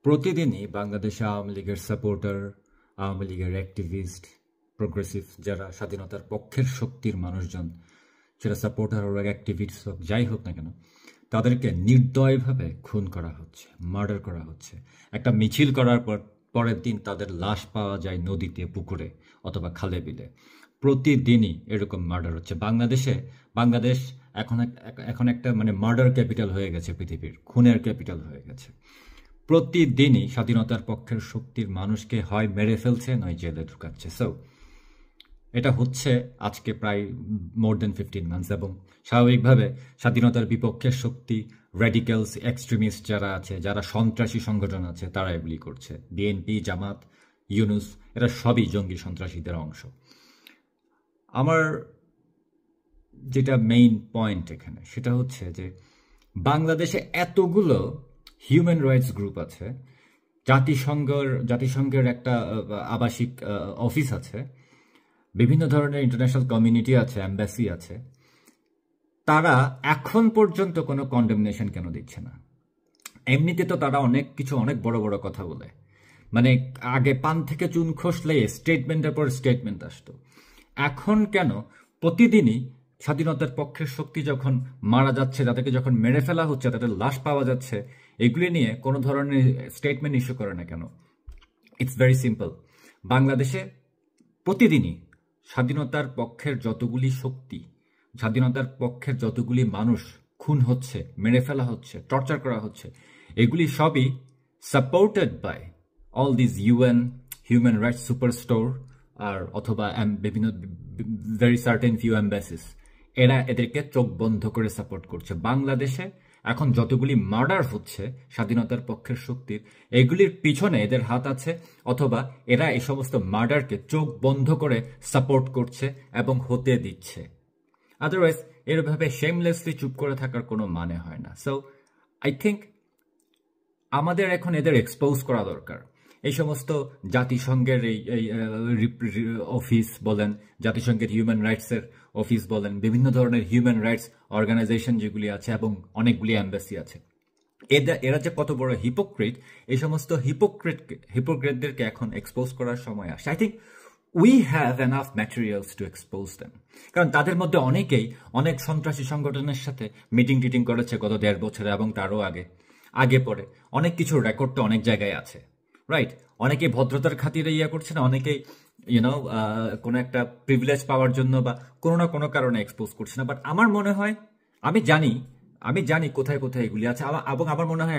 প্রতিদিনই বাংলাদেশে আওয়ামী লীগের সাপোর্টার, আওয়ামী লীগের অ্যাক্টিভিস্ট, প্রোগ্রেসিভ যারা স্বাধীনতার পক্ষের শক্তির মানুষজন, সেটা সাপোর্টার হোক অ্যাক্টিভিস্ট হোক যাই হোক না কেন, তাদেরকে নির্দয়ভাবে খুন করা হচ্ছে, মার্ডার করা হচ্ছে। একটা মিছিল করার পরের দিন তাদের লাশ পাওয়া যায় নদীতে, পুকুরে অথবা খালে বিলে। প্রতিদিনই এরকম মার্ডার হচ্ছে বাংলাদেশ এখন একটা মানে মার্ডার ক্যাপিটাল হয়ে গেছে, পৃথিবীর খুনের ক্যাপিটাল হয়ে গেছে। প্রতিদিনই স্বাধীনতার পক্ষের শক্তির মানুষকে হয় মেরে ফেলছে, নয় জেলে ঢুকাচ্ছে। সো এটা হচ্ছে আজকে প্রায় মোর দেন 15 মান্থস, এবং স্বাভাবিকভাবে স্বাধীনতার বিপক্ষের শক্তি, র্যাডিক্যালস, এক্সট্রিমিস্ট যারা আছে, যারা সন্ত্রাসী সংগঠন আছে, তারা এগুলি করছে। বিএনপি, জামাত, ইউনুস, এরা সবই জঙ্গি সন্ত্রাসীদের অংশ। আমার যেটা মেইন পয়েন্ট এখানে সেটা হচ্ছে যে বাংলাদেশে এতগুলো হিউম্যান রাইটস গ্রুপ আছে, জাতিসংঘের একটা আবাসিক অফিস আছে, বিভিন্ন ধরনের ইন্টারন্যাশনাল কমিউনিটি আছে, অ্যাম্বাসি আছে। তারা এখন পর্যন্ত কোনো কন্ডেমনেশন কেন দিচ্ছে না? এমনিতে তো তারা অনেক বড় বড় কথা বলে, মানে আগে পান থেকে চুন খসলে স্টেটমেন্টের পর স্টেটমেন্ট আসতো। এখন কেন প্রতিদিনই স্বাধীনতার পক্ষের শক্তি যখন মারা যাচ্ছে, তাদেরকে যখন মেরে ফেলা হচ্ছে, তাদের লাশ পাওয়া যাচ্ছে, এগুলি নিয়ে কোনো ধরনের স্টেটমেন্ট ইস্যু করে না কেন? It's very simple. বাংলাদেশে প্রতিদিনই স্বাধীনতার পক্ষের যতগুলি শক্তি, স্বাধীনতার পক্ষের যতগুলি মানুষ খুন হচ্ছে, মেরে ফেলা হচ্ছে, টর্চার করা হচ্ছে, এগুলি সবই supported by all this UN human rights superstore আর অথবা বিভিন্ন ভেরি সার্টেন ফিউ অ্যাম্বাসিস। এরা এদেরকে চোখ বন্ধ করে সাপোর্ট করছে। বাংলাদেশে এখন যতগুলি মার্ডার হচ্ছে স্বাধীনতার পক্ষের শক্তির, এগুলির পিছনে এদের হাত আছে, অথবা এরা এই সমস্ত মার্ডারকে চোখ বন্ধ করে সাপোর্ট করছে এবং হতে দিচ্ছে। আদারওয়াইজ এরভাবে শেমলেসলি চুপ করে থাকার কোনো মানে হয় না। সো আই থিঙ্ক আমাদের এখন এদের এক্সপোজ করা দরকার। এই সমস্ত জাতিসংঘের এই অফিস বলেন, জাতিসংঘের হিউম্যান রাইটসের অফিস বলেন, বিভিন্ন ধরনের হিউম্যান রাইটস অর্গানাইজেশন যেগুলি আছে এবং অনেকগুলি অ্যাম্বাসি আছে, এরা যে কত বড় হিপোক্রিট, এই সমস্ত হিপোক্রিটদেরকে এখন এক্সপোজ করার সময় আসে। I think we have enough materials two expose them. কারণ তাদের মধ্যে অনেকেই অনেক সন্ত্রাসী সংগঠনের সাথে মিটিং টিটিং করেছে গত 1.5 বছরে এবং তারও আগে পরে অনেক কিছুর রেকর্ড তো অনেক জায়গায় আছে, রাইট? অনেকেই ভদ্রতার খাতিরে করছে না, অনেকেই কোনো একটা প্রিভিলেজ পাওয়ার জন্য বা কোনো না কোনো কারণে এক্সপোজ করছে না। বাট আমার মনে হয়, আমি জানি কোথায় কোথায় এগুলি আছে, এবং আমার মনে হয়